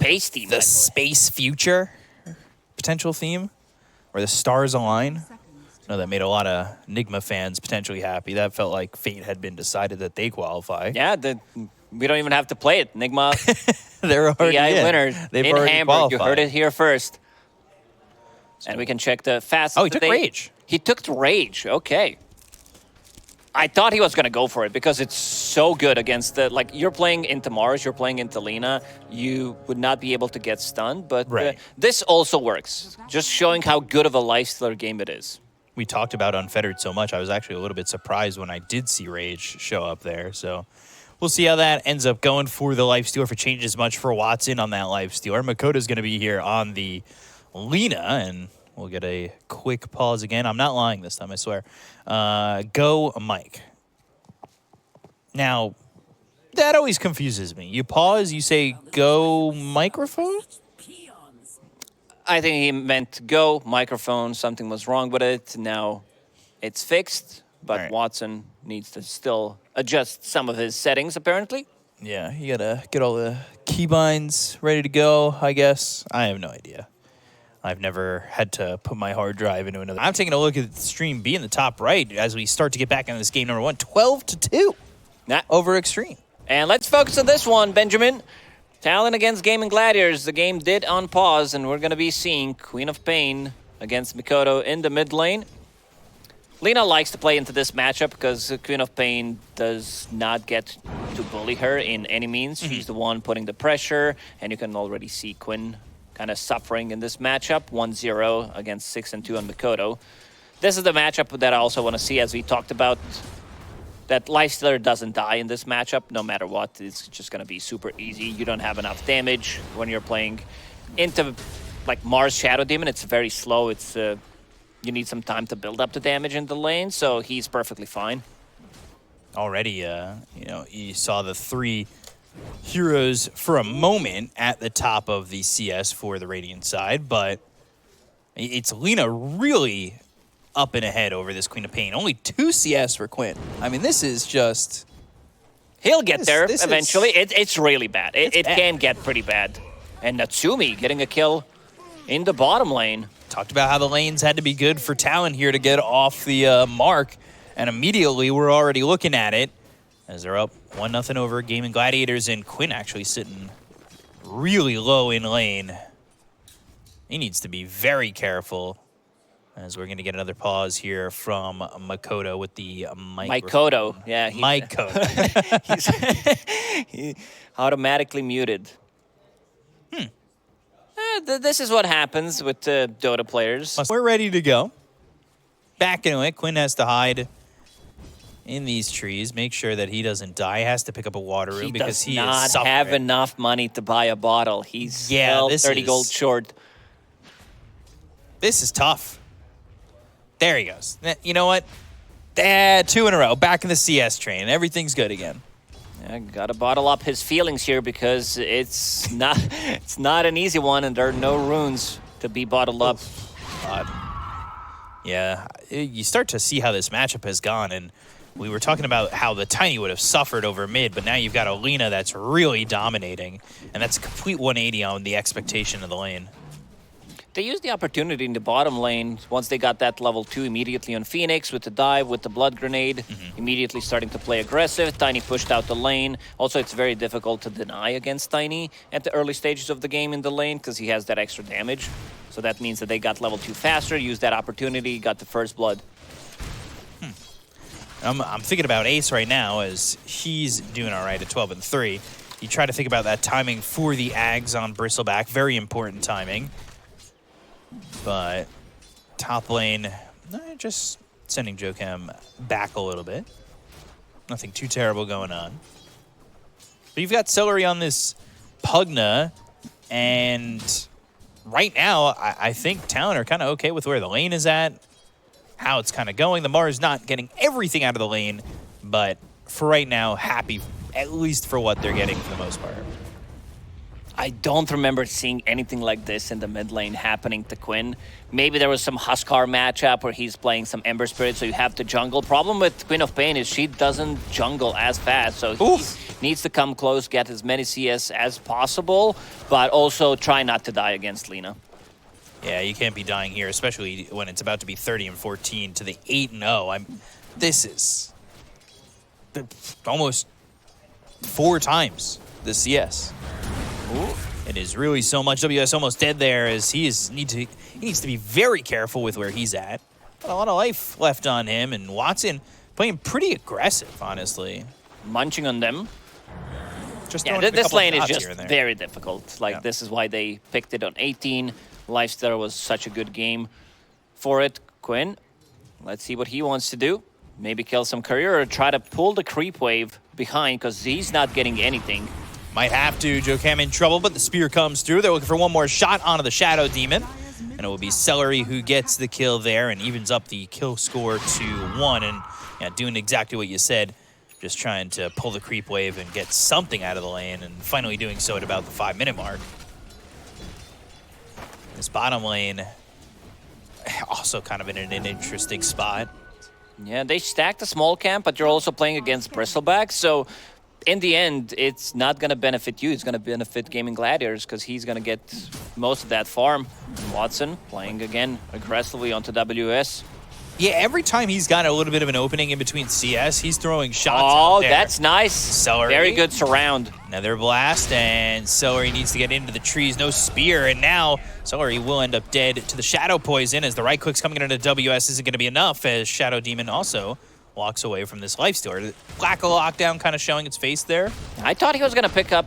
space theme. The space future potential theme, where the stars align. I know that made a lot of Enigma fans potentially happy. That felt like fate had been decided that they qualify. Yeah, we don't even have to play it. Enigma, they're already in. winners They've in already Hamburg. qualified. You heard it here first. And we can check the fast. Oh, he took Rage. He took the Rage. Okay. I thought he was going to go for it because it's so good against the... Like, you're playing into Mars, you're playing into Lina. You would not be able to get stunned, but this also works. Just showing how good of a lifestealer game it is. We talked about Unfettered so much, I was actually a little bit surprised when I did see Rage show up there. So we'll see how that ends up going for the lifestealer. If it changes much for Watson on that lifestealer. Makoto's going to be here on the Lina, and we'll get a quick pause again. I'm not lying this time, I swear. Go Mike. Now, that always confuses me. You pause, you say go microphone? I think he meant go microphone. Something was wrong with it. Now it's fixed, but Watson needs to still adjust some of his settings, apparently. Yeah, you gotta get all the keybinds ready to go, I guess. I have no idea. I've never had to put my hard drive into another. I'm taking a look at the stream B in the top right as we start to get back into this game number 1. 12-2 over Extreme. And let's focus on this one, Benjamin. Talon against Gaimin Gladiators. The game did on pause, and we're going to be seeing Queen of Pain against Mikoto in the mid lane. Lina likes to play into this matchup because Queen of Pain does not get to bully her in any means. She's the one putting the pressure, and you can already see Quinn kind of suffering in this matchup. 1-0 against 6 and 2 on Mikoto. This is the matchup that I also want to see, as we talked about. That lifestealer doesn't die in this matchup, no matter what. It's just going to be super easy. You don't have enough damage when you're playing into like Mars Shadow Demon. It's very slow. It's you need some time to build up the damage in the lane, so he's perfectly fine. Already, you know, you saw the 3 heroes for a moment at the top of the CS for the Radiant side, but it's Lina really up and ahead over this Queen of Pain. Only 2 CS for Quinn. I mean, this is just... He'll get there eventually. It's really bad. It can get pretty bad. And Natsumi getting a kill in the bottom lane. Talked about how the lanes had to be good for Talon here to get off the mark. And immediately we're already looking at it as they're up 1-0 over Gaimin Gladiators, and Quinn actually sitting really low in lane. He needs to be very careful, as we're going to get another pause here from Makoto with the Makoto, yeah. Makoto. He's automatically muted. This is what happens with Dota players. We're ready to go. Back into it. Quinn has to hide in these trees. Make sure that he doesn't die. He has to pick up a water room because he does is not have enough money to buy a bottle. He's still 30 gold short. This is tough. There he goes. You know what? 2 in a row. Back in the CS train. Everything's good again. Yeah, got to bottle up his feelings here because it's not an easy one, and there are no runes to be bottled up. Yeah, you start to see how this matchup has gone, and we were talking about how the Tiny would have suffered over mid, but now you've got Alina that's really dominating, and that's a complete 180 on the expectation of the lane. They used the opportunity in the bottom lane once they got that level 2 immediately on Phoenix with the dive, with the blood grenade, immediately starting to play aggressive. Tiny pushed out the lane. Also, it's very difficult to deny against Tiny at the early stages of the game in the lane because he has that extra damage. So that means that they got level 2 faster, used that opportunity, got the first blood. I'm thinking about Ace right now as he's doing all right at 12-3. You try to think about that timing for the Ags on Bristleback. Very important timing. But top lane, just sending Jokem back a little bit. Nothing too terrible going on. But you've got Celery on this Pugna, and right now, I think Talon are kind of okay with where the lane is at, how it's kind of going. The Mars not getting everything out of the lane, but for right now, happy, at least for what they're getting for the most part. I don't remember seeing anything like this in the mid lane happening to Quinn. Maybe there was some Huskar matchup where he's playing some Ember Spirit, so you have to jungle. Problem with Queen of Pain is she doesn't jungle as fast, so he needs to come close, get as many CS as possible, but also try not to die against Lina. Yeah, you can't be dying here, especially when it's about to be 30-14 to the 8-0. This is almost 4 times the CS. Ooh. It is really so much. WS almost dead there, as he needs to be very careful with where he's at. But a lot of life left on him, and Watson playing pretty aggressive, honestly. Munching on them. Just yeah, this lane is just very difficult. Like, this is why they picked it on 18. Lifestealer was such a good game for it. Quinn, let's see what he wants to do. Maybe kill some career or try to pull the creep wave behind, because he's not getting anything. Might have to. Jokam in trouble, but the spear comes through. They're looking for one more shot onto the Shadow Demon. And it will be Celery who gets the kill there and evens up the kill score to 1. And yeah, doing exactly what you said. Just trying to pull the creep wave and get something out of the lane, and finally doing so at about the 5-minute mark. This bottom lane also kind of in an interesting spot. Yeah, they stacked a small camp, but you're also playing against Bristleback, so in the end, it's not going to benefit you. It's going to benefit Gaimin Gladiators, because he's going to get most of that farm. Watson playing again aggressively onto WS. Yeah, every time he's got a little bit of an opening in between CS, he's throwing shots out out there. That's nice. Celery. Very good surround. Another blast, and Celery needs to get into the trees. No spear, and now Celery will end up dead to the Shadow Poison, as the right click's coming into WS isn't going to be enough, as Shadow Demon also walks away from this Lifestealer. Lack of lockdown kind of showing its face there. I thought he was going to pick up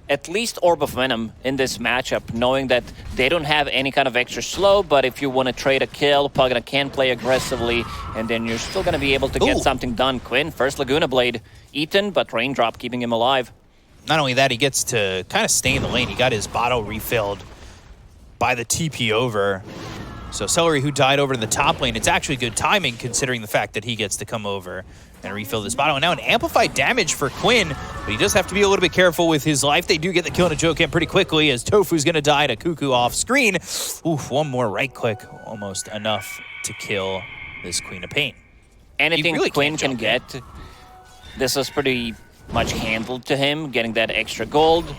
at least Orb of Venom in this matchup, knowing that they don't have any kind of extra slow, but if you want to trade a kill, Pugna can play aggressively, and then you're still going to be able to get something done. Quinn, first Laguna Blade eaten, but Raindrop keeping him alive. Not only that, he gets to kind of stay in the lane. He got his bottle refilled by the TP over. So Celery, who died over to the top lane, it's actually good timing considering the fact that he gets to come over and refill this bottle. And now an amplified damage for Quinn, but he does have to be a little bit careful with his life. They do get the kill on a Jokam pretty quickly, as Tofu's going to die to Cuckoo off screen. Oof, one more right click, almost enough to kill this Queen of Pain. Anything really Quinn can get, this was pretty much handled to him, getting that extra gold.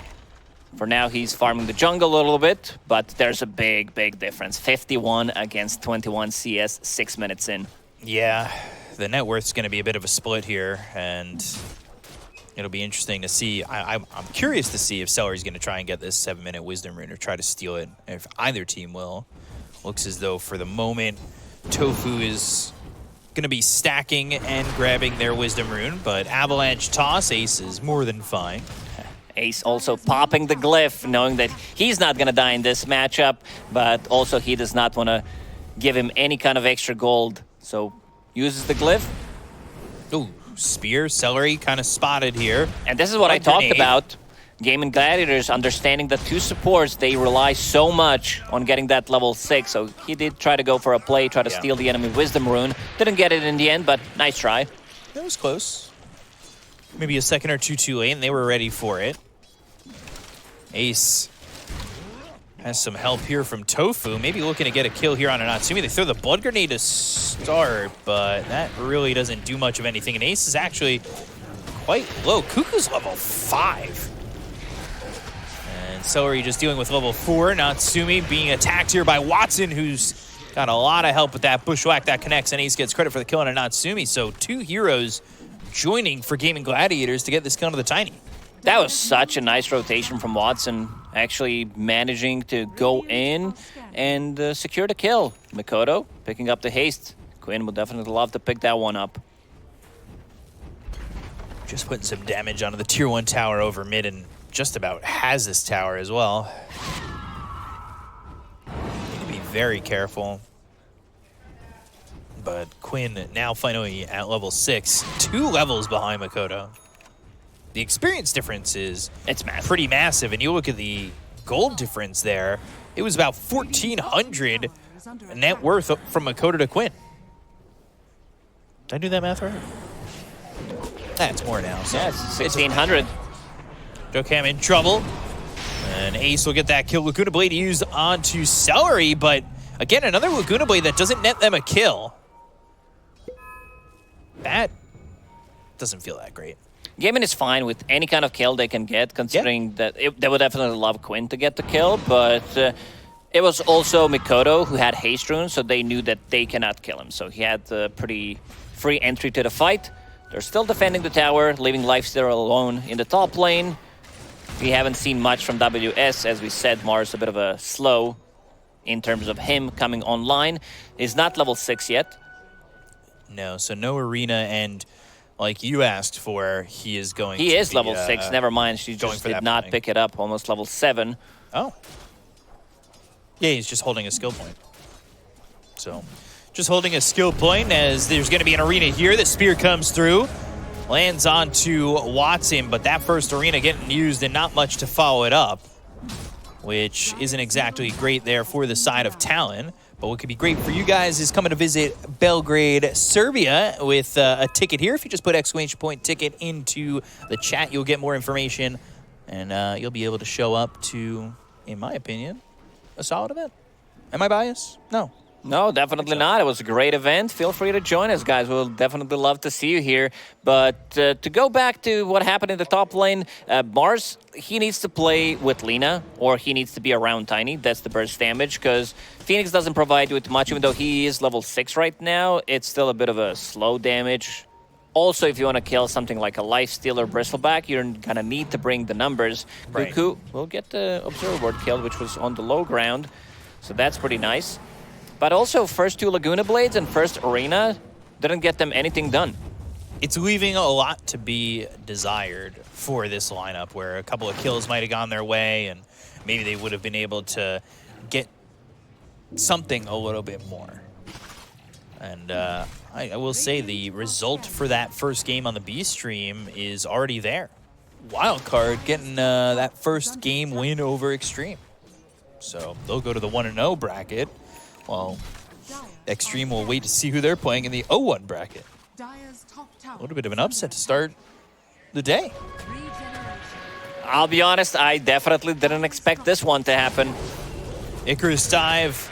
For now, he's farming the jungle a little bit, but there's a big, big difference. 51 against 21 CS, 6 minutes in. Yeah, the net worth's going to be a bit of a split here, and it'll be interesting to see. I'm curious to see if Celery's going to try and get this 7-minute Wisdom Rune or try to steal it, if either team will. Looks as though for the moment, Tofu is going to be stacking and grabbing their Wisdom Rune, but Avalanche Toss, Ace is more than fine. Ace also popping the glyph, knowing that he's not going to die in this matchup, but also he does not want to give him any kind of extra gold. So uses the glyph. Ooh, spear, Celery kind of spotted here. And this is what I talked about. Gaimin Gladiators understanding that 2 supports, they rely so much on getting that level 6. So he did try to go for a play, try to steal the enemy Wisdom Rune. Didn't get it in the end, but nice try. That was close. Maybe a second or two too late, and they were ready for it. Ace has some help here from Tofu. Maybe looking to get a kill here on an Natsumi. They throw the Blood Grenade to start, but that really doesn't do much of anything. And Ace is actually quite low. Cuckoo's level 5. And Celery just dealing with level 4. Natsumi being attacked here by Watson, who's got a lot of help with that bushwhack that connects, and Ace gets credit for the kill on a Natsumi. So 2 heroes joining for Gaimin Gladiators to get this kill to the Tiny. That was such a nice rotation from Watson, actually managing to go in and secure the kill. Mikoto picking up the haste. Quinn would definitely love to pick that one up. Just putting some damage onto the tier 1 tower over mid, and just about has this tower as well. Need to be very careful. But Quinn now finally at level 6, 2 levels behind Mikoto. The experience difference is pretty massive, and you look at the gold difference there, it was about 1,400 net worth from Mikoto to Quinn. Did I do that math right? That's more now. So yeah, it's 1,600. Jokam in trouble, and Ace will get that kill. Laguna Blade used onto Celery, but again, another Laguna Blade that doesn't net them a kill. That doesn't feel that great. Gaimin is fine with any kind of kill they can get, considering that they would definitely love Quinn to get the kill, but it was also Mikoto who had haste runes, so they knew that they cannot kill him. So he had a pretty free entry to the fight. They're still defending the tower, leaving Lifestealer alone in the top lane. We haven't seen much from WS. As we said, Mars a bit of a slow in terms of him coming online. He's not level 6 yet. No, so no arena, and like you asked for, he is going He to is be, level 6, never mind. She just did not pick it up, almost level 7. Oh. Yeah, he's just holding a skill point. So, just holding a skill point as there's going to be an arena here. The spear comes through, lands onto Watson, but that first arena getting used and not much to follow it up, which isn't exactly great there for the side of Talon. But what could be great for you guys is coming to visit Belgrade, Serbia with a ticket here. If you just put exclamation point ticket into the chat, you'll get more information, and you'll be able to show up to, in my opinion, a solid event. Am I biased? No. No, definitely not. It was a great event. Feel free to join us, guys. We'll definitely love to see you here. But to go back to what happened in the top lane, Mars, he needs to play with Lina, or he needs to be around Tiny. That's the burst damage, because Phoenix doesn't provide you with much. Even though he is level 6 right now, it's still a bit of a slow damage. Also, if you want to kill something like a Lifestealer Bristleback, you're going to need to bring the numbers. Right. Cuckoo will get the Observer Ward killed, which was on the low ground. So that's pretty nice. But also, first 2 Laguna Blades and first Arena didn't get them anything done. It's leaving a lot to be desired for this lineup, where a couple of kills might have gone their way, and maybe they would have been able to get something a little bit more. And I will say the result for that first game on the B stream is already there. Wildcard getting that first game win over Extreme. So they'll go to the 1-0 bracket. Well, Extreme will wait to see who they're playing in the 0-1 bracket. A little bit of an upset to start the day. I'll be honest, I definitely didn't expect this one to happen. Icarus dive.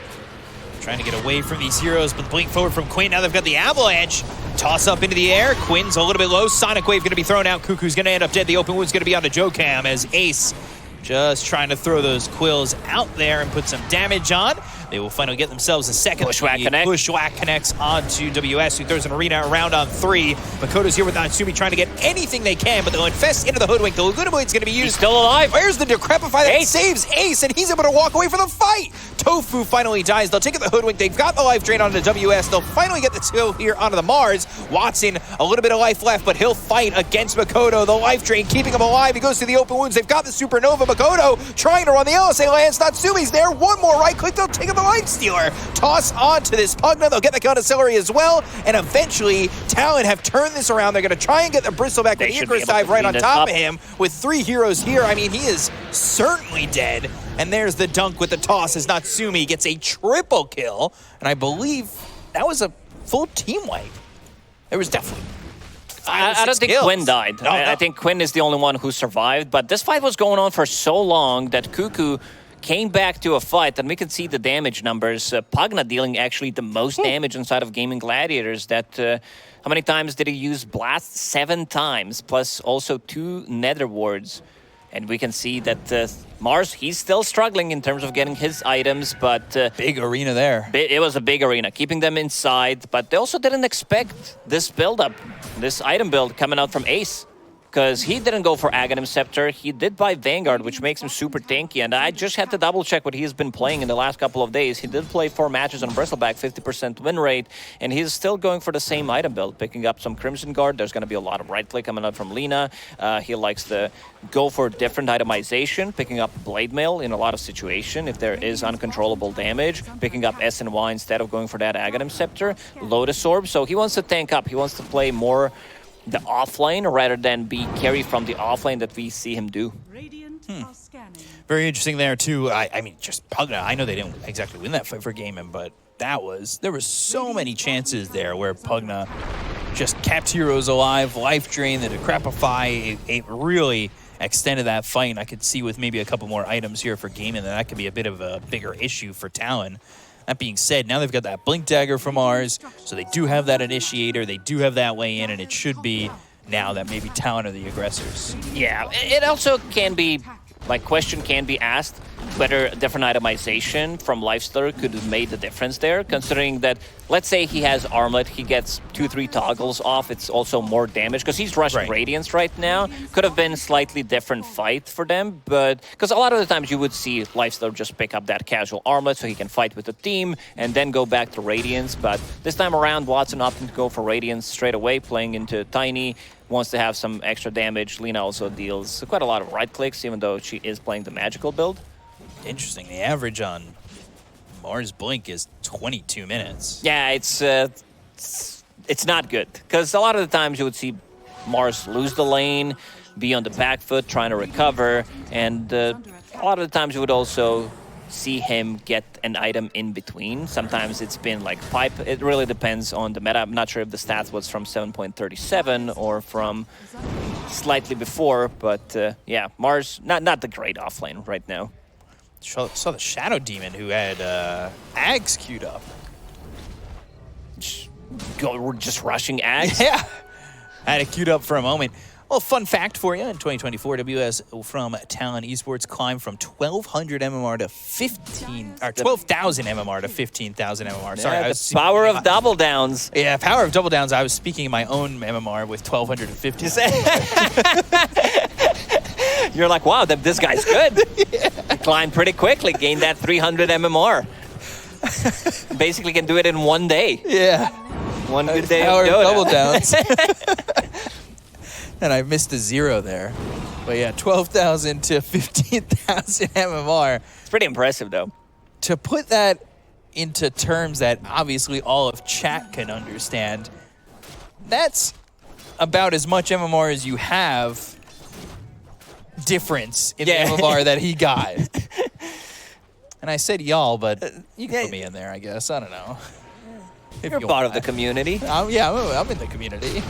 Trying to get away from these heroes, but the blink forward from Quinn. Now they've got the avalanche. Toss up into the air. Quinn's a little bit low. Sonic Wave going to be thrown out. Cuckoo's going to end up dead. The open wound's going to be onto Jokam as Ace just trying to throw those quills out there and put some damage on. They will finally get themselves a second. Bushwhack connect. Bushwhack connects onto WS, who throws an arena around on 3. Makoto's here with Natsumi trying to get anything they can, but they'll infest into the Hoodwink. The Laguna Blade's going to be used. He's still alive. Where's the Decrepify that saves Ace, and he's able to walk away from the fight? Tofu finally dies. They'll take it the Hoodwink. They've got the life drain onto WS. They'll finally get the kill here onto the Mars. Watson, a little bit of life left, but he'll fight against Makoto. The life drain keeping him alive. He goes to the open wounds. They've got the Supernova. Makoto trying to run the LSA lands. Natsumi's there. One more right click. They'll take him the Life Stealer. Toss onto this Pugna. They'll get the counter Celery as well. And eventually, Talon have turned this around. They're going to try and get the Bristleback with the Icarus dive right on top of him. With 3 heroes here, I mean, he is certainly dead. And there's the dunk with the toss as Natsumi gets a triple kill. And I believe that was a full team wipe. There was definitely I don't think kills. Quinn died. No. I think Quinn is the only one who survived. But this fight was going on for so long that Cuckoo came back to a fight, and we can see the damage numbers. Pugna dealing actually the most damage inside of Gaimin Gladiators. That how many times did he use Blast? 7 times, plus also 2 Nether Wards. And we can see that Mars, he's still struggling in terms of getting his items, but... big arena there. It was a big arena, keeping them inside, but they also didn't expect this build-up, this item build coming out from Ace. Because he didn't go for Aghanim Scepter, he did buy Vanguard, which makes him super tanky, and I just had to double-check what he's been playing in the last couple of days. He did play 4 matches on Bristleback, 50% win rate, and he's still going for the same item build, picking up some Crimson Guard. There's going to be a lot of right-click coming out from Lina. He likes to go for different itemization, picking up Blade Mail in a lot of situations if there is uncontrollable damage, picking up SNY instead of going for that Aghanim Scepter, Lotus Orb. So he wants to tank up, he wants to play more the offlane rather than be carry from the offlane that we see him do. Very interesting there too. I mean, just Pugna. I know they didn't exactly win that fight for Gaimin, but there was so many chances there where Pugna just kept heroes alive, life drain, the Decrepify. It really extended that fight, and I could see with maybe a couple more items here for Gaimin that could be a bit of a bigger issue for Talon. That being said, now they've got that Blink Dagger from Mars, so they do have that initiator, they do have that way in, and it should be now that maybe Talon are the aggressors. Yeah, it also can be, like, question can be asked whether a different itemization from Lifestealer could have made the difference there, considering that, let's say he has Armlet, he gets 2-3 toggles off, it's also more damage, because he's rushing Radiance right now. Could have been slightly different fight for them, but because a lot of the times you would see Lifestealer just pick up that casual Armlet so he can fight with the team and then go back to Radiance, but this time around, Watson opting to go for Radiance straight away, playing into Tiny, wants to have some extra damage. Lina also deals quite a lot of right clicks, even though she is playing the magical build. Interesting. The average on Mars Blink is 22 minutes. Yeah, it's not good, because a lot of the times you would see Mars lose the lane, be on the back foot trying to recover, and a lot of the times you would also see him get an item in between. Sometimes it's been like pipe. It really depends on the meta. I'm not sure if the stats was from 7.37 or from slightly before, but yeah, Mars not the great offlane right now. Saw the Shadow Demon who had Ags queued up. We're just rushing Ags? Yeah. Had it queued up for a moment. Well, fun fact for you, in 2024, WS from Talon Esports climbed from 1,200 MMR to 12,000 MMR to 15,000 MMR. Sorry, Yeah, I was the power of double downs. Yeah, power of double downs. I was speaking in my own MMR with 1,250. You're like, wow, this guy's good. Yeah. He climbed pretty quickly, gained that 300 MMR. Basically can do it in one day. Yeah. One good day power of of Dota. double downs. And I missed a zero there. But yeah, 12,000 to 15,000 MMR. It's pretty impressive, though. To put that into terms that obviously all of chat can understand, that's about as much MMR as you have difference in the MMR that he got. And I said y'all, but you can put me in there, I guess. I don't know. You're part of the community. Yeah, I'm in the community.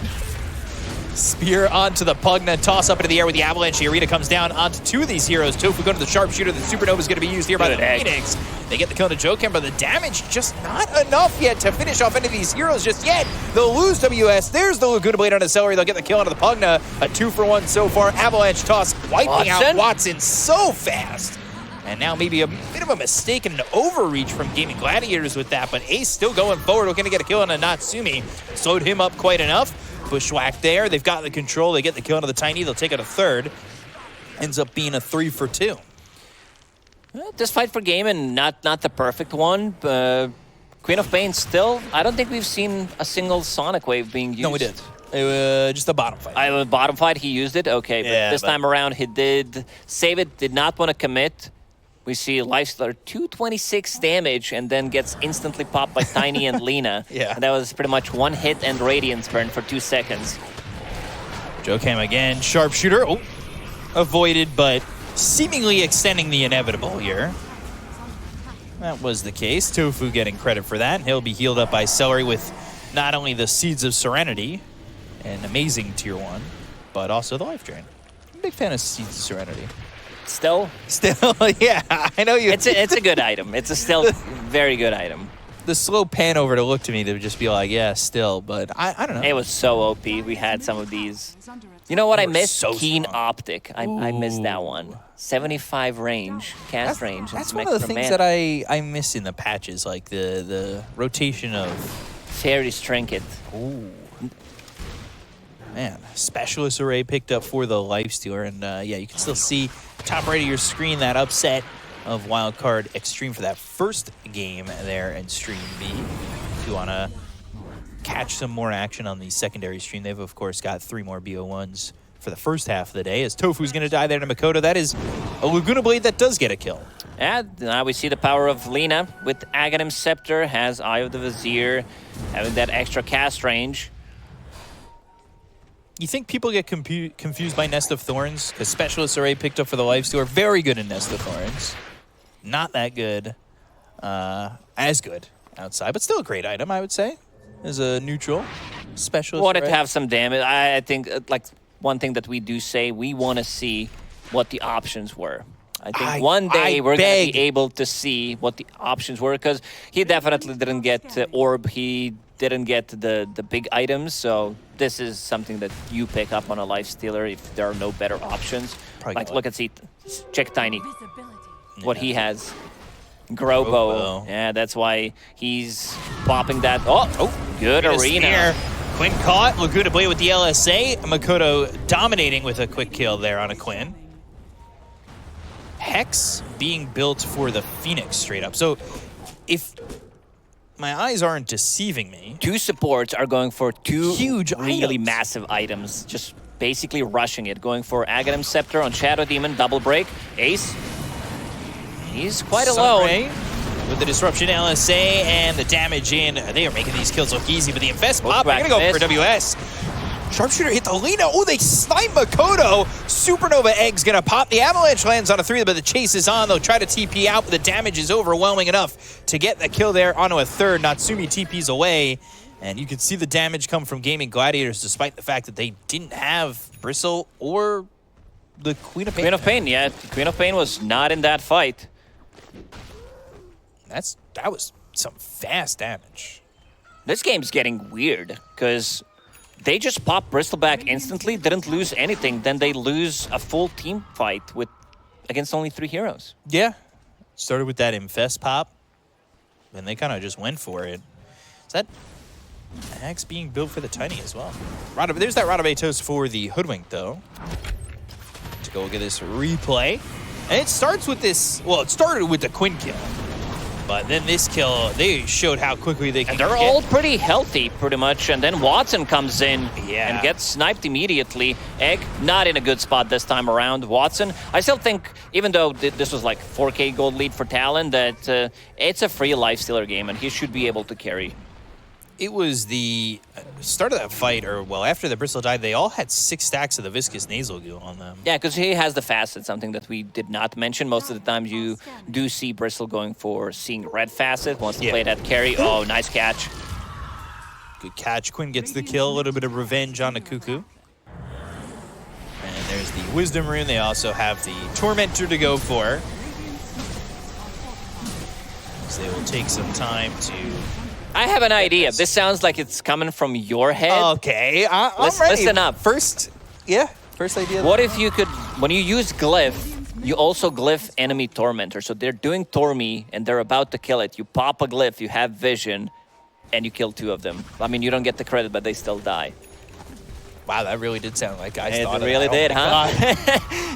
Spear onto the Pugna, toss up into the air with the Avalanche. The Arena comes down onto two of these heroes. Tofu going to the Sharpshooter. The Supernova is going to be used here by the Phoenix. They get the kill to Jokem, but the damage just not enough yet to finish off any of these heroes just yet. They'll lose WS. There's the Laguna Blade on the Celery. They'll get the kill onto the Pugna. A 2-for-1 so far. Avalanche toss wiping out Watson so fast. And now maybe a bit of a mistake and an overreach from Gaimin Gladiators with that, but Ace still going forward. We're going to get a kill on a Natsumi. Slowed him up quite enough. Bushwhack there. They've got the control. They get the kill onto the Tiny. They'll take out a third. Ends up being a 3-for-2. Well, this fight for Gaimin, not the perfect one. Queen of Pain still, I don't think we've seen a single Sonic Wave being used. No, we did. It was just a bottom fight. Bottom fight, he used it? Okay, but this time around he did save it, did not want to commit. We see Lifestealer 226 damage and then gets instantly popped by Tiny and Lina. Yeah. And that was pretty much one hit and Radiance burn for 2 seconds. Jokem again, Sharpshooter. Oh, avoided, but seemingly extending the inevitable here. That was the case. Tofu getting credit for that. He'll be healed up by Celery with not only the Seeds of Serenity, an amazing tier 1, but also the Life Drain. I'm a big fan of Seeds of Serenity. Still, yeah, I know you. It's a good item. It's a still very good item. The slow pan over to look to me to just be like, yeah, still, but I don't know. It was so OP. We had some of these. You know what I missed? So Keen strong. Optic. I missed that one. 75 range, cast range. That's one of the things that I miss in the patches, like the rotation of Fairy's Trinket. Ooh. Man, Specialist Array picked up for the Lifestealer, and yeah, you can still see top right of your screen that upset of Wildcard Extreme for that first game there in Stream B. If you want to catch some more action on the secondary stream, they've of course got 3 more BO1s for the first half of the day, as Tofu's going to die there to Makoto. That is a Laguna Blade that does get a kill. And now we see the power of Lina with Aghanim Scepter, has Eye of the Vizier, having that extra cast range. You think people get confused by Nest of Thorns? Because Specialist Array picked up for the Lifestealer. Very good in Nest of Thorns. Not that good. As good outside, but still a great item, I would say. As a neutral Specialist Wanted Array. to have some damage. I think, like, one thing that we do say, we want to see what the options were. I think one day we're going to be able to see what the options were, because he definitely didn't get Orb. He didn't get the big items, so this is something that you pick up on a lifestealer if there are no better options. Probably Like, look at check Tiny, what he has. Grobo. Yeah, that's why he's popping that. Oh, good arena. Here. Quinn caught. Laguna Blade with the LSA. Makoto dominating with a quick kill there on a Quinn. Hex being built for the Phoenix straight up. So if my eyes aren't deceiving me, 2 supports are going for 2 huge really massive items. Just basically rushing it. Going for Aghanim Scepter on Shadow Demon, double break. Ace. He's quite alone. With the disruption LSA and the damage in. They are making these kills look easy, but the invest pop, they're going to go for WS. Sharpshooter hit the Lina. Oh, they snipe Makoto. Supernova Egg's going to pop. The Avalanche lands on a 3, but the chase is on. They'll try to TP out, but the damage is overwhelming enough to get the kill there onto a 3rd. Natsumi TP's away, and you can see the damage come from Gaimin Gladiators despite the fact that they didn't have Bristle or the Queen of Pain. Queen of Pain, yeah. Queen of Pain was not in that fight. That was some fast damage. This game's getting weird, because they just pop Bristleback instantly, didn't lose anything, then they lose a full team fight against only 3 heroes. Yeah. Started with that Infest pop, and they kind of just went for it. Is that Axe being built for the Tiny as well? There's that Radabe toast for the Hoodwink, though. Let's go get this replay. And it starts with this, well, it started with the Quinn kill. But then this kill, they showed how quickly they can And they're all pretty healthy, pretty much. And then Watson comes in and gets sniped immediately. Egg, not in a good spot this time around. Watson, I still think, even though this was like 4K gold lead for Talon, that it's a free lifestealer game, and he should be able to carry. It was the start of that fight, or, well, after the Bristle died, they all had 6 stacks of the Viscous Nasal Goo on them. Yeah, because he has the facet, something that we did not mention. Most of the time you do see Bristle going for seeing red facet, wants to play that carry. Oh, nice catch. Good catch. Quinn gets the kill, a little bit of revenge on the Cuckoo. And there's the Wisdom Rune. They also have the Tormentor to go for. So they will take some time to... I have an idea. This sounds like it's coming from your head. Okay, I'm ready. Listen up. First idea. What if you could, when you use Glyph, you also Glyph enemy Tormentor. So they're doing Torme, and they're about to kill it. You pop a Glyph, you have vision, and you kill 2 of them. I mean, you don't get the credit, but they still die. Wow, that really did sound like guys thought it really did, huh?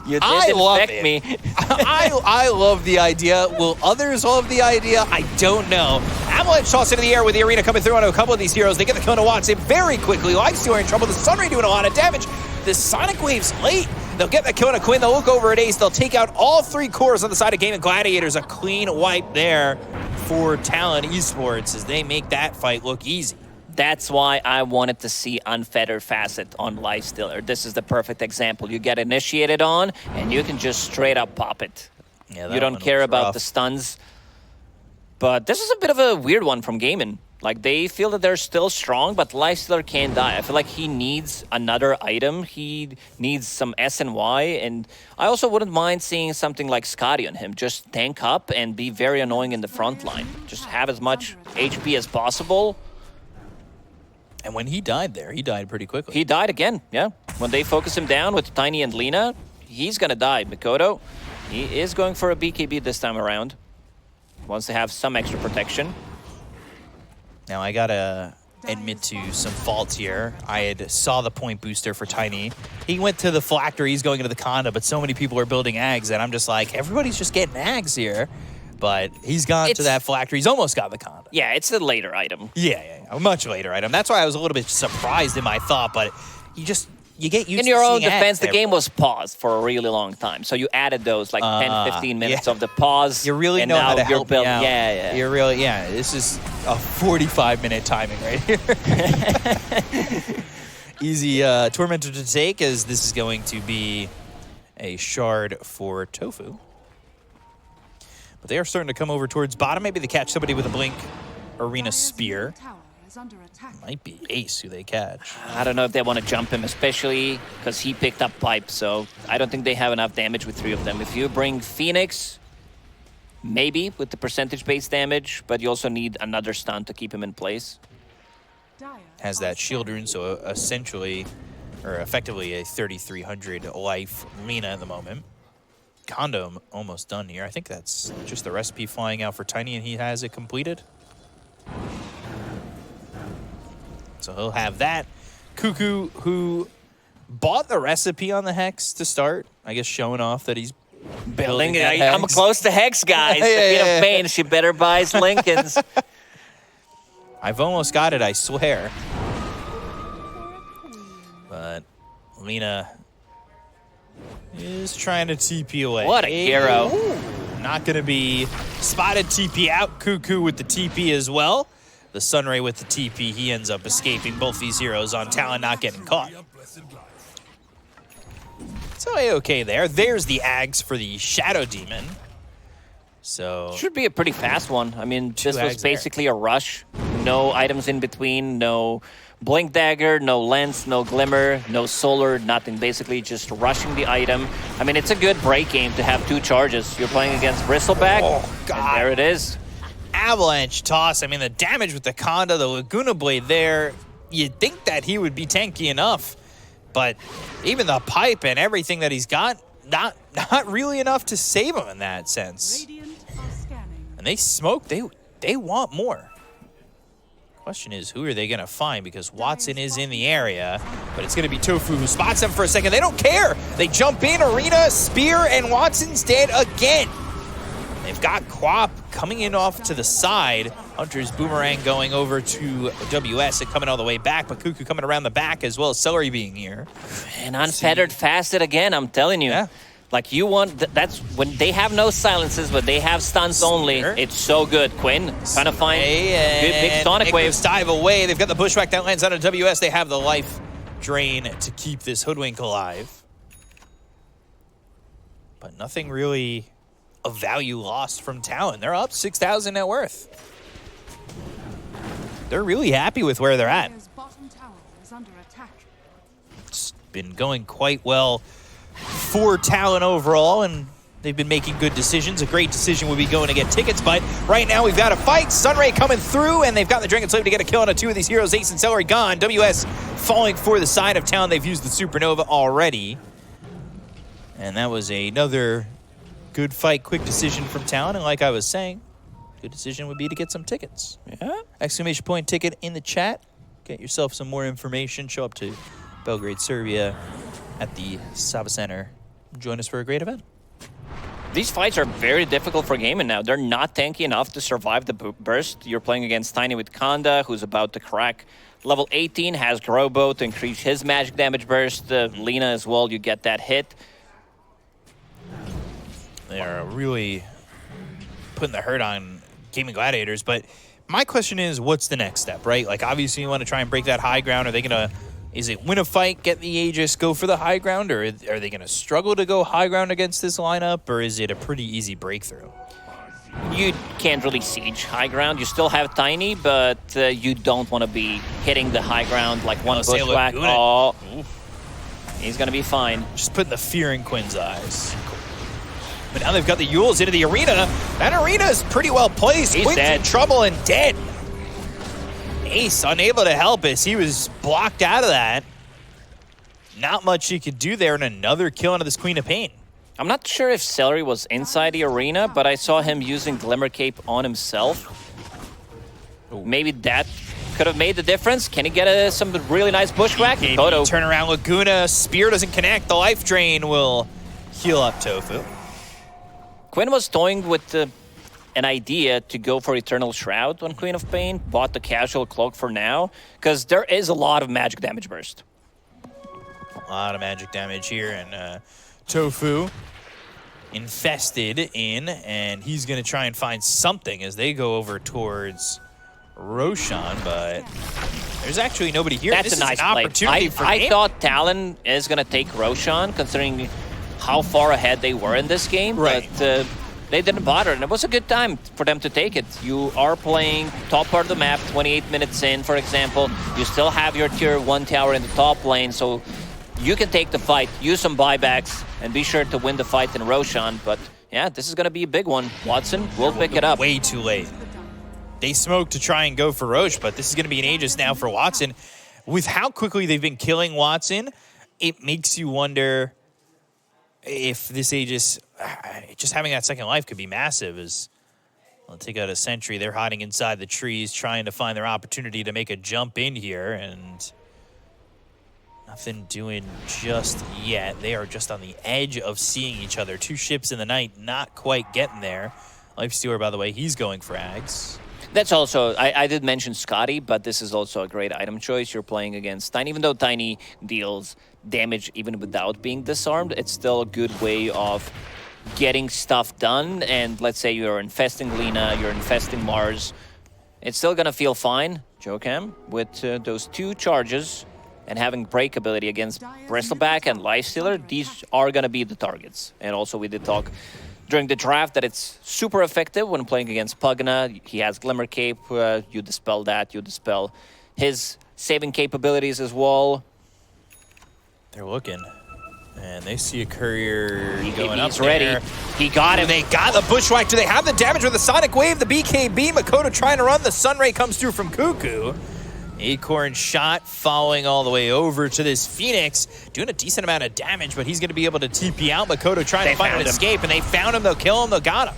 You did infect me. I love the idea. Will others love the idea? I don't know. Avalanche toss into the air with the arena coming through onto a couple of these heroes. They get the kill to Watson very quickly. Lifestealer in trouble. The Sunray doing a lot of damage. The Sonic Wave's late. They'll get the kill to Quinn. They'll look over at Ace. They'll take out all 3 cores on the side of Gaimin Gladiators. A clean wipe there for Talon Esports as they make that fight look easy. That's why I wanted to see Unfettered Facet on Lifestealer. This is the perfect example. You get initiated on, and you can just straight up pop it. Yeah, you don't care about the stuns. But this is a bit of a weird one from Gaimin. Like, they feel that they're still strong, but Lifestealer can't die. I feel like he needs another item. He needs some S and Y, and I also wouldn't mind seeing something like Scotty on him. Just tank up and be very annoying in the front line. Just have as much HP as possible. And when he died there, he died pretty quickly. He died again, yeah. When they focus him down with Tiny and Lina, he's going to die. Makoto, he is going for a BKB this time around. Wants to have some extra protection. Now, I got to admit to some faults here. I had saw the point booster for Tiny. He went to the Phylactery, he's going into the Conda, but so many people are building Ags, and I'm just like, everybody's just getting Ags here. But he's gone to that Phylactery. He's almost got the Conda. Yeah, it's a later item. Yeah, a much later item. That's why I was a little bit surprised in my thought, but you get used to in your own defense, Ags the game was paused for a really long time. So you added those like 10, 15 minutes of the pause. You really know how to help me out. Yeah. You're really, this is a 45-minute timing right here. Easy Tormentor to take, as this is going to be a shard for Tofu. But they are starting to come over towards bottom. Maybe they catch somebody with a Blink Arena Spear. Might be Ace who they catch. I don't know if they want to jump him, especially because he picked up Pipe. So I don't think they have enough damage with 3 of them. If you bring Phoenix, maybe with the percentage-based damage, but you also need another stun to keep him in place. has that shield rune, so essentially, or effectively a 3,300 life Lina at the moment. Kondo almost done here. I think that's just the recipe flying out for Tiny, and he has it completed. So he'll have that. Cuckoo, who bought the recipe on the Hex to start, I guess showing off that he's building that Hex. I'm close to Hex, guys. The Queen of Pain, she better buy Lincolns. I've almost got it, I swear. But Lina is trying to TP away. What a hero. Not going to be spotted. TP out. Cuckoo with the TP as well. The Sunray with the TP. He ends up escaping. Both these heroes on Talon not getting caught. So A-okay there. There's the Ags for the Shadow Demon. So should be a pretty fast one. I mean, this was basically a rush. No items in between, no Blink Dagger, no Lens, no Glimmer, no Solar, nothing. Basically just rushing the item. I mean, it's a good break game to have 2 charges. You're playing against Bristleback, and there it is. Avalanche toss. I mean, the damage with the Conda, the Laguna Blade there, you'd think that he would be tanky enough. But even the pipe and everything that he's got, not really enough to save him in that sense. And they smoke, they want more. Question is, who are they going to find? Because Watson is in the area, but it's going to be Tofu who spots them for a second. They don't care. They jump in, Arena, Spear, and Watson's dead again. They've got Quap coming in off to the side. Hunter's Boomerang going over to WS and coming all the way back, but Cuckoo coming around the back as well as Celery being here. And Unfettered fasted again, I'm telling you. Yeah. Like you want, that's when they have no silences, but they have stuns only. It's so good. Quinn trying to find good big Sonic Waves. Dive away. They've got the Bushwhack that lands on a WS. They have the life drain to keep this Hoodwink alive. But nothing really of value lost from Talon. They're up 6,000 net worth. They're really happy with where they're at. It's been going quite well for Talon overall, and they've been making good decisions. A great decision would be going to get tickets, but right now we've got a fight. Sunray coming through, and they've got the Dragon Slave to get a kill on 2 of these heroes. Ace and Celery gone. WS falling for the side of Talon. They've used the Supernova already. And that was another good fight, quick decision from Talon, and like I was saying, good decision would be to get some tickets. Yeah. Exclamation point ticket in the chat. Get yourself some more information. Show up to Belgrade, Serbia at the Sava Center. Join us for a great event. These fights are very difficult for Gaimin now. They're not tanky enough to survive the burst. You're playing against Tiny with Conda, who's about to crack level 18, has Growbow to increase his magic damage burst. Lina as well, you get that hit. They are really putting the hurt on Gaimin Gladiators, but my question is, what's the next step, right? Like, obviously you want to try and break that high ground. Are they going to, is it win a fight, get the Aegis, go for the high ground, or are they going to struggle to go high ground against this lineup, or is it a pretty easy breakthrough? You can't really siege high ground. You still have Tiny, but you don't want to be hitting the high ground like one Bushwhack. Oh, he's going to be fine. Just putting the fear in Quinn's eyes. But now they've got the Yules into the arena. That arena is pretty well placed. He's Quinn's dead. in trouble and dead. Ace unable to help us. He was blocked out of that. Not much he could do there, and another kill onto this Queen of Pain. I'm not sure if Celery was inside the arena, but I saw him using Glimmer Cape on himself. Maybe that could have made the difference. Can he get some really nice Bushwhack? Toto. Turn around Laguna. Spear doesn't connect. The life drain will heal up Tofu. Quinn was toying with an idea to go for Eternal Shroud on Queen of Pain, bought the casual cloak for now, because there is a lot of magic damage burst. A lot of magic damage here, and Tofu infested in, and he's going to try and find something as they go over towards Roshan, but there's actually nobody here. That's this a nice is an play. opportunity for I him. thought Talon is going to take Roshan, considering how far ahead they were in this game, right. But they didn't bother, and it was a good time for them to take it. You are playing top part of the map, 28 minutes in, for example. You still have your tier 1 tower in the top lane, so you can take the fight, use some buybacks, and be sure to win the fight in Roshan. But yeah, this is going to be a big one. Watson will pick it up. Way too late. They smoke to try and go for Roche, but this is going to be an Aegis now for Watson. With how quickly they've been killing Watson, it makes you wonder if this Aegis, just having that second life could be massive. As they'll take out a sentry. They're hiding inside the trees, trying to find their opportunity to make a jump in here, and nothing doing just yet. They are just on the edge of seeing each other. Two ships in the night, not quite getting there. Lifestealer, by the way, he's going for Ags. That's also, I did mention Scotty, but this is also a great item choice. You're playing against Tiny. Even though Tiny deals damage even without being disarmed, it's still a good way of getting stuff done. And let's say you're infesting Lina, you're infesting Mars. It's still going to feel fine, Jokam, with those 2 charges and having break ability against Bristleback and Lifestealer. These are going to be the targets. And also we did talk during the draft that it's super effective when playing against Pugna. He has Glimmer Cape. You dispel that. You dispel his saving capabilities as well. They're looking. And they see a courier going up He's there. ready. He got him. They got the Bushwhack. Do they have the damage with the Sonic Wave? The BKB. Makoto trying to run. The Sunray comes through from Cuckoo. Acorn shot following all the way over to this Phoenix, doing a decent amount of damage, but he's going to be able to TP out. Makoto trying to find an escape, and they found him. They'll kill him. They'll got him.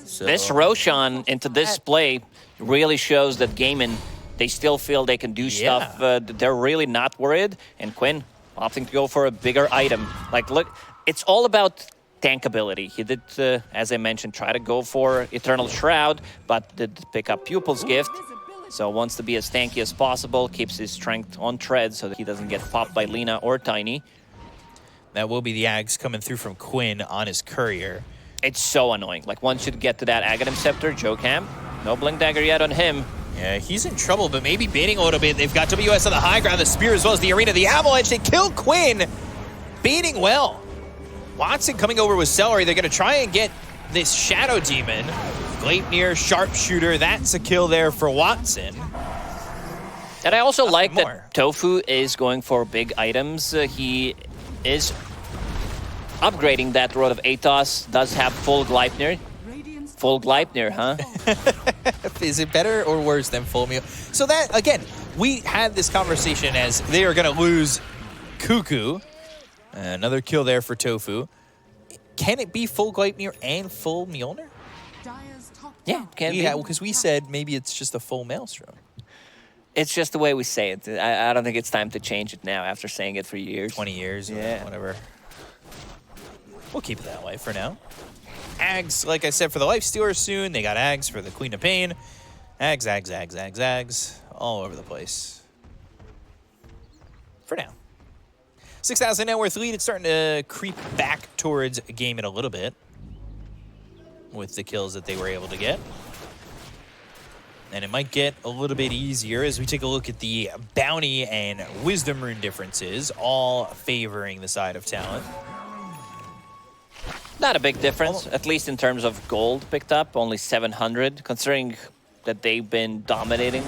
So, this Roshan into this play really shows that Gaimin, they still feel they can do stuff. They're really not worried. And Quinn opting to go for a bigger item. Like, look, it's all about tankability. He did, as I mentioned, try to go for Eternal Shroud, but did pick up Pupil's Gift. So wants to be as tanky as possible, keeps his strength on tread so that he doesn't get popped by Lina or Tiny. That will be the Ags coming through from Quinn on his courier. It's so annoying. Like, once you get to that Aghanim Scepter, Jokam, no Blink Dagger yet on him. Yeah, he's in trouble, but maybe baiting a little bit. They've got WS on the high ground, the Spear as well as the Arena. The Avalanche, they kill Quinn. Baiting well. Watson coming over with Celery. They're going to try and get this Shadow Demon. Gleipnir, Sharpshooter, that's a kill there for Watson. And I also like that Tofu is going for big items. He is upgrading that Rod of Atos, does have full Gleipnir. Full Gleipnir, huh? Is it better or worse than full meal? So that, again, we had this conversation as they are going to lose Cuckoo. Another kill there for Tofu. Can it be full Gleipnir and full Mjolnir? Yeah, can be. Yeah, because we said maybe it's just a full Maelstrom. It's just the way we say it. I don't think it's time to change it now after saying it for years. 20 years, yeah, or whatever. We'll keep it that way for now. Ags, like I said, for the Lifestealer soon. They got Ags for the Queen of Pain. Ags, Ags, Ags, Ags, Ags. All over the place. For now. 6,000 net worth lead. It's starting to creep back towards Gaimin a little bit with the kills that they were able to get. And it might get a little bit easier as we take a look at the bounty and wisdom rune differences, all favoring the side of Talon. Not a big difference, at least in terms of gold picked up, only 700, considering that they've been dominating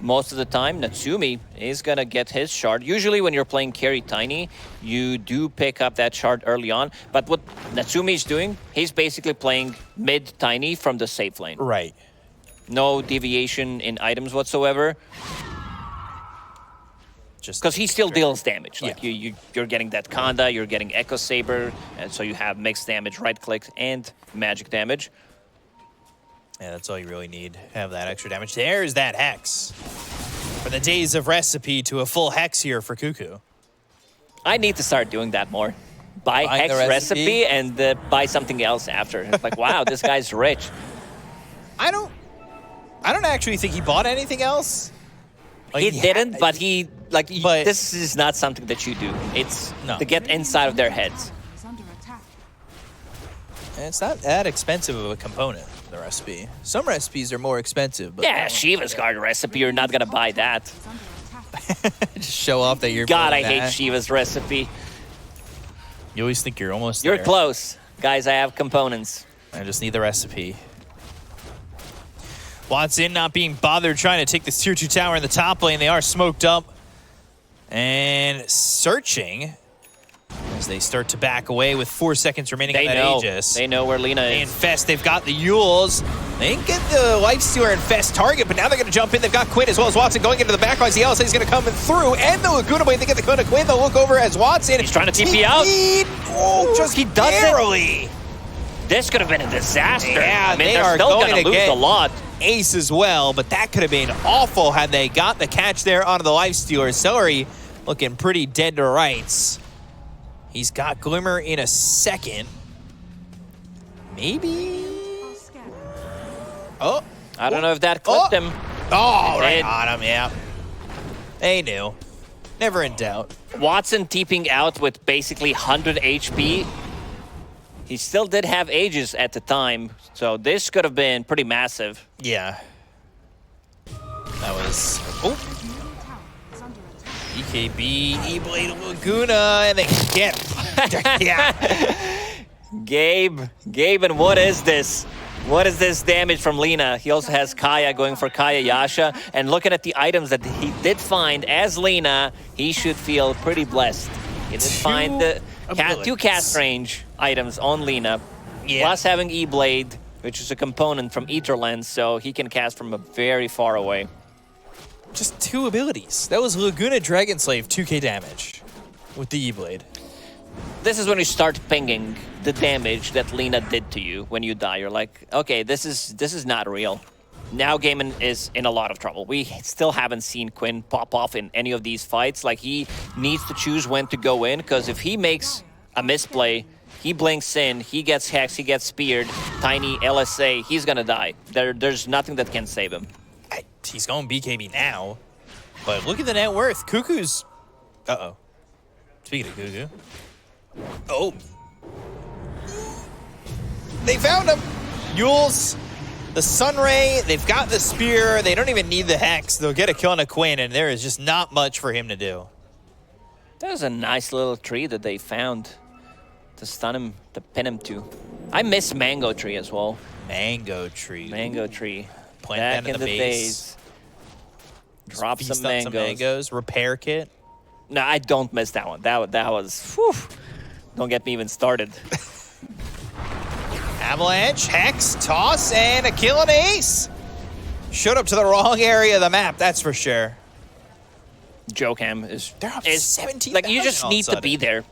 most of the time. Natsumi is gonna get his shard. Usually when you're playing carry Tiny, you do pick up that shard early on, but what Natsumi is doing, he's basically playing mid Tiny from the safe lane. Right. No deviation in items whatsoever. Just because he still deals damage. Like yeah. You're getting that Kanda, you're getting Echo Saber, and so you have mixed damage, right click, and magic damage. Yeah, that's all you really need. Have that extra damage. There's that Hex. For the days of recipe to a full Hex here for Cuckoo. I need to start doing that more. Buy Hex recipe and buy something else after. It's like, wow, this guy's rich. I don't actually think he bought anything else. Like he didn't, but this is not something that you do. It's to get inside of their heads. And it's not that expensive of a component, the recipe. Some recipes are more expensive. But yeah, Shiva's Guard recipe, you're not going to buy that. Just show off that you're God, I hate Shiva's recipe. You always think you're almost You're there. close. Guys, I have components. I just need the recipe. Watson not being bothered trying to take this tier 2 tower in the top lane. They are smoked up and searching as they start to back away with 4 seconds remaining on that Aegis. They know where Lina is. They infest. They've got the Yules. They didn't get the Lifestealer Infest target, but now they're going to jump in. They've got Quinn as well as Watson going into the back lines. The LSA is going to come through, and the Laguna Blade. They get the Quinn. They'll look over as Watson. He's trying to TP out. Oh, just he does barely. It. This could have been a disaster. Yeah, I mean, they they're are still going going to lose a lot. Ace as well, but that could have been awful had they got the catch there onto the Lifestealer. Celery looking pretty dead to rights. He's got Glimmer in a second. Maybe. Oh, I don't know if that clipped him. Oh, right on him, yeah. They knew. Never in doubt. Watson TPing out with basically 100 HP. He still did have Aegis at the time, so this could have been pretty massive. Yeah. That was... Oh. EKB, E-Blade Laguna, and they get... yeah. Gabe, and what is this? What is this damage from Lina? He also has Kaya going for Kaya Yasha. And looking at the items that he did find as Lina, he should feel pretty blessed. He did find the two cast range items on Lina, plus having E-Blade, which is a component from Ether Lens, so he can cast from a very far away. Just two abilities. That was Laguna Dragon Slave 2k damage with the E-Blade. This is when you start pinging the damage that Lina did to you when you die. You're like, okay, this is not real. Now Gaimin is in a lot of trouble. We still haven't seen Quinn pop off in any of these fights. Like, he needs to choose when to go in, because if he makes a misplay, he blinks in, he gets hexed, he gets speared, tiny LSA, he's gonna die. There's nothing that can save him. He's going BKB now, but look at the net worth. Cuckoo's... Uh-oh. Speaking of Cuckoo. Oh. They found him. Yules, the Sunray, they've got the Spear. They don't even need the Hex. They'll get a kill on a Quinn, and there is just not much for him to do. That was a nice little tree that they found to stun him, to pin him to. I miss Mango Tree as well. Mango Tree. Mango Tree. Plant Back in the days. Drop some mangoes. Repair kit. No, I don't miss that one. That was, whew. Don't get me even started. Avalanche, Hex, Toss, and a kill and ace. Showed up to the wrong area of the map, that's for sure. Jocam is... They're up 17,000 like, you just need to be there.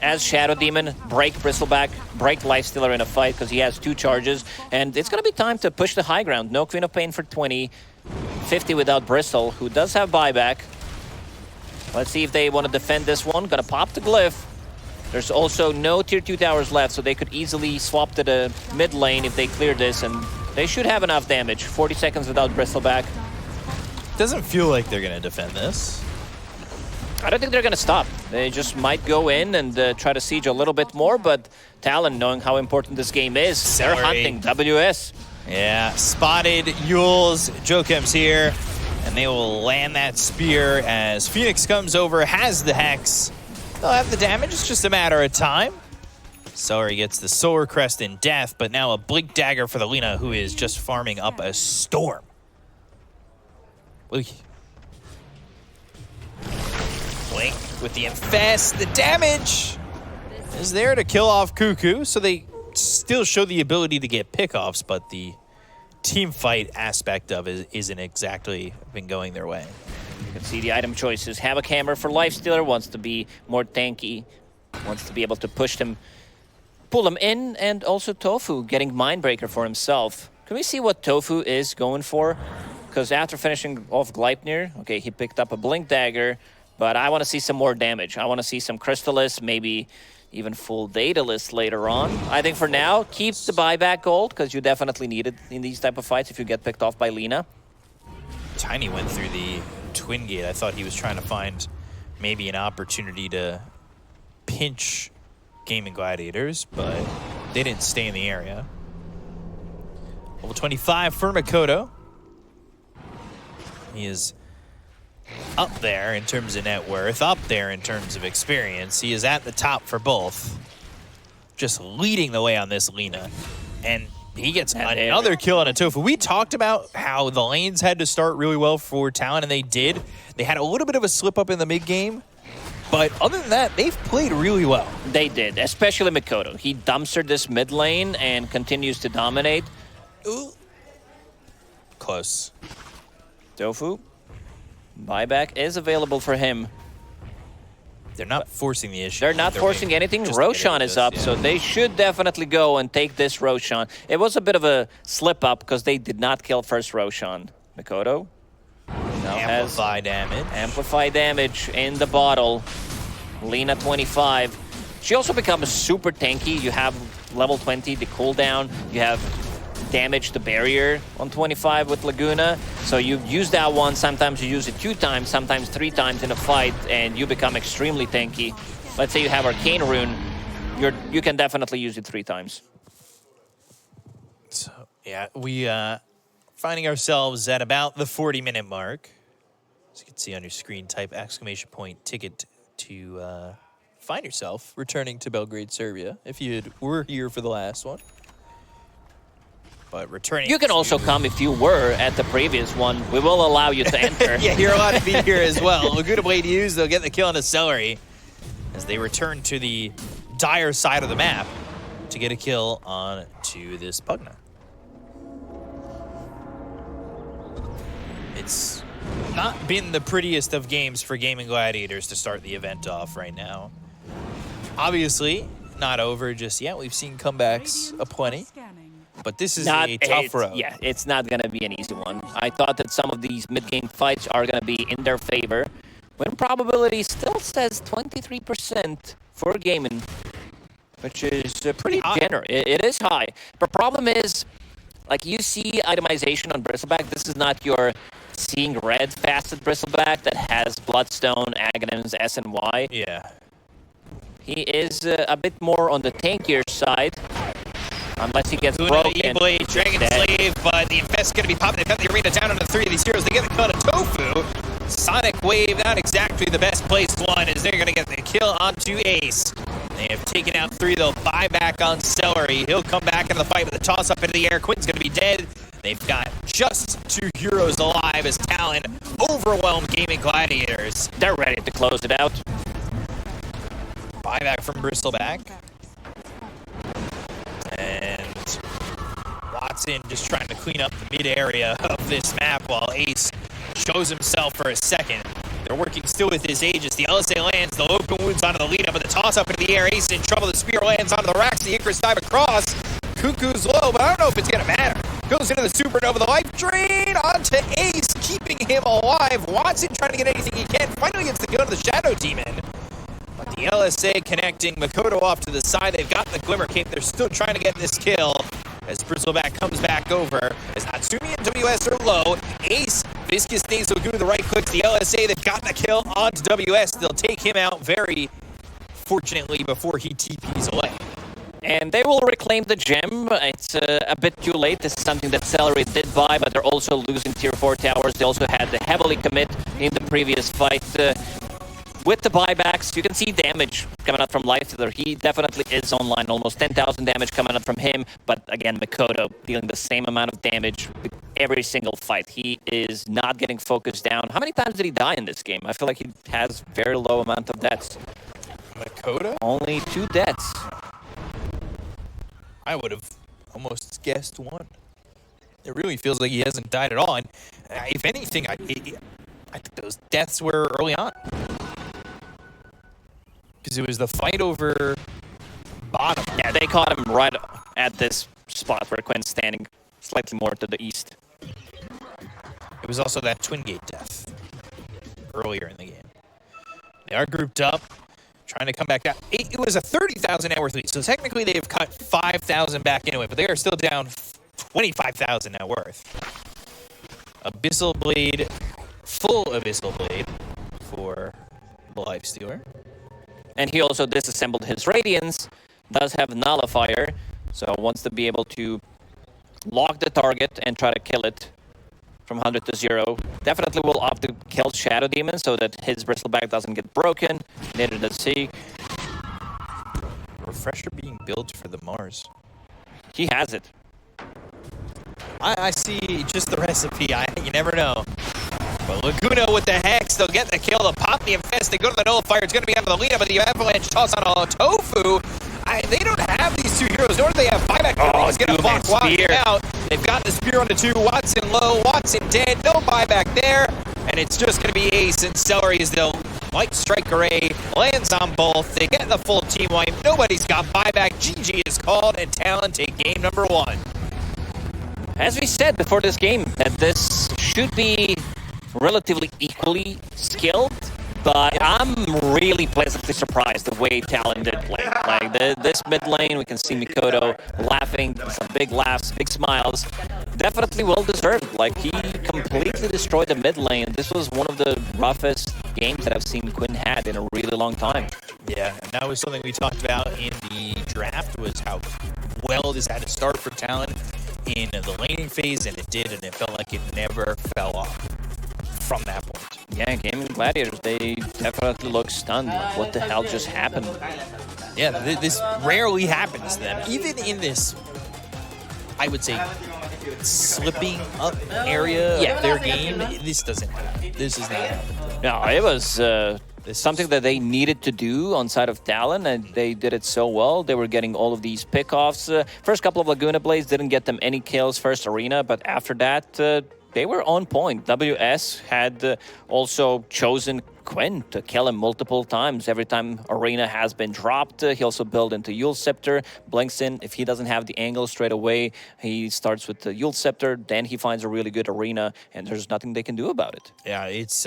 As Shadow Demon, break Bristleback, break Lifestealer in a fight, because he has 2 charges. And it's going to be time to push the high ground. No Queen of Pain for 20. 50 without Bristle, who does have buyback. Let's see if they want to defend this one. Gonna pop the Glyph. There's also no tier 2 towers left, so they could easily swap to the mid lane if they clear this, and they should have enough damage. 40 seconds without Bristleback. Doesn't feel like they're gonna defend this. I don't think they're gonna stop. They just might go in and try to siege a little bit more, but Talon, knowing how important this game is, they're hunting WS. Yeah, spotted Yules. Jokem's here, and they will land that spear as Phoenix comes over, has the Hex. They'll have the damage, it's just a matter of time. Celery gets the Solar Crest in death, but now a Blink Dagger for the Lina, who is just farming up a storm. Blink with the Infest. The damage is there to kill off Cuckoo, so they still show the ability to get pickoffs, but the team fight aspect of it isn't exactly been going their way. You can see the item choices. Havoc Hammer for Lifestealer, wants to be more tanky, wants to be able to push them, pull them in, and also Tofu getting Mindbreaker for himself. Can we see what Tofu is going for? Because after finishing off Gleipnir, okay, he picked up a Blink Dagger, but I want to see some more damage. I want to see some Crystallis, maybe even full Daedalus later on. I think for now, keep the buyback gold, because you definitely need it in these type of fights if you get picked off by Lina. Tiny went through the Twin Gate. I thought he was trying to find maybe an opportunity to pinch Gaimin Gladiators, but they didn't stay in the area. Level 25 for Mikoto. He is up there in terms of net worth, up there in terms of experience. He is at the top for both. Just leading the way on this Lina. And he gets another kill on a Tofu. We talked about how the lanes had to start really well for Talon, and they did. They had a little bit of a slip up in the mid game, but other than that, they've played really well. They did, especially Mikoto. He dumpstered this mid lane and continues to dominate. Ooh. close. Tofu. Buyback is available for him. They're not forcing the issue. They're not forcing anything. Roshan is up, so they should definitely go and take this Roshan. It was a bit of a slip-up because they did not kill first Roshan. Mikoto now has Amplify damage in the bottle. Lina 25. She also becomes super tanky. You have level 20, the cooldown. You have damage the barrier on 25 with Laguna. So you use that one, sometimes you use it 2 times, sometimes 3 times in a fight, and you become extremely tanky. Let's say you have Arcane Rune, you can definitely use it 3 times. So, yeah, we finding ourselves at about the 40-minute mark. As you can see on your screen, type ! ticket to find yourself returning to Belgrade, Serbia, if you were here for the last one. But returning, you can also come if you were at the previous one. We will allow you to enter. Yeah, you're allowed to be here as well. Laguna Blade used, they'll get the kill on the Celery as they return to the dire side of the map to get a kill on to this Pugna. It's not been the prettiest of games for Gaimin Gladiators to start the event off right now. Obviously, not over just yet. We've seen comebacks aplenty. But this is a tough road. Yeah, it's not going to be an easy one. I thought that some of these mid-game fights are going to be in their favor. Win probability still says 23% for Gaimin, which is pretty generous. It is high. But problem is, like you see itemization on Bristleback, this is not your seeing red facet Bristleback that has Bloodstone, Aghanims, S, and Y. Yeah. He is a bit more on the tankier side. Unless he gets Luna, broken. E-Blade, Dragon Slave, but the Infest's going to be popping. They've got the arena down under 3 of these heroes. They get the kill on Tofu. Sonic Wave, not exactly the best placed one, as they're going to get the kill onto Ace. They have taken out 3. They'll buy back on Celery. He'll come back into the fight with a toss up into the air. Quinn's going to be dead. They've got just 2 heroes alive as Talon overwhelmed Gaimin Gladiators. They're ready to close it out. Buyback from Bristleback. And Watson just trying to clean up the mid area of this map while Ace shows himself for a second. They're working still with his Aegis. The LSA lands, the open wounds onto the lead up, and the toss up into the air. Ace in trouble. The spear lands onto the racks. The Icarus dive across. Cuckoo's low, but I don't know if it's going to matter. Goes into the supernova. The life drain onto Ace, keeping him alive. Watson trying to get anything he can. Finally gets the kill to the Shadow Demon. But the LSA connecting Mikoto off to the side. They've got the Glimmer Cape. They're still trying to get this kill as Bristleback comes back over. As Natsumi and WS are low. Ace, Viscous Nasal Goo, the right clicks. The LSA, they've got the kill onto WS. They'll take him out very fortunately before he TPs away. And they will reclaim the gem. It's a bit too late. This is something that Celery did buy, but they're also losing tier 4 towers. They also had to heavily commit in the previous fight. With the buybacks, you can see damage coming out from Lifestealer. He definitely is online. Almost 10,000 damage coming out from him. But again, Mikoto dealing the same amount of damage with every single fight. He is not getting focused down. How many times did he die in this game? I feel like he has very low amount of deaths. Mikoto? Only 2 deaths. I would have almost guessed 1. It really feels like he hasn't died at all. And if anything, I think those deaths were early on. Because it was the fight over bottom. Yeah, they caught him right at this spot where Quinn's standing slightly more to the east. It was also that Twin Gate death earlier in the game. They are grouped up, trying to come back down. It was a 30,000 net worth lead, so technically they've cut 5,000 back into it, but they are still down 25,000 net worth. Abyssal Blade, full Abyssal Blade for the Lifestealer. And he also disassembled his Radiance, does have Nullifier, so wants to be able to lock the target and try to kill it from 100 to 0. Definitely will opt to kill Shadow Demon so that his Bristleback doesn't get broken, neither does he. Refresher being built for the Mars. He has it. I see just the recipe. You never know. But Laguna with the Hex, they'll get the kill. They'll pop the Infest. They go to the Nullifier. It's going to be out of the lead, but the Avalanche toss on a Tofu. They don't have these 2 heroes, nor do they have buyback. He's going to block Walking out. They've got the spear on the 2. Watson low, Watson dead, no buyback there. And it's just going to be Ace and Celery as they'll light strike array, lands on both. They get the full team wipe. Nobody's got buyback. GG is called, and Talon take game number 1. As we said before this game, that this should be relatively equally skilled, but I'm really pleasantly surprised the way Talon did play. Like this mid lane, we can see Mikoto laughing, some big laughs, big smiles. Definitely well deserved. Like he completely destroyed the mid lane. This was one of the roughest games that I've seen Quinn had in a really long time. Yeah, and that was something we talked about in the draft, was how well this had to start for Talon in the laning phase, and it did, and it felt like it never fell off from that point. Yeah, Gaimin Gladiators, they definitely look stunned. Like, what the hell just happened? Yeah, this rarely happens to them. Even in this, I would say, slipping up area of their game, this doesn't happen. This is not happening. No, it was something that they needed to do on side of Talon, and they did it so well. They were getting all of these pickoffs. First couple of Laguna Blades didn't get them any kills first arena, but after that, they were on point. WS had also chosen Quinn to kill him multiple times. Every time Arena has been dropped, he also built into Yule Scepter, blinks in. If he doesn't have the angle straight away, he starts with the Yule Scepter, then he finds a really good Arena, and there's nothing they can do about it. Yeah, it's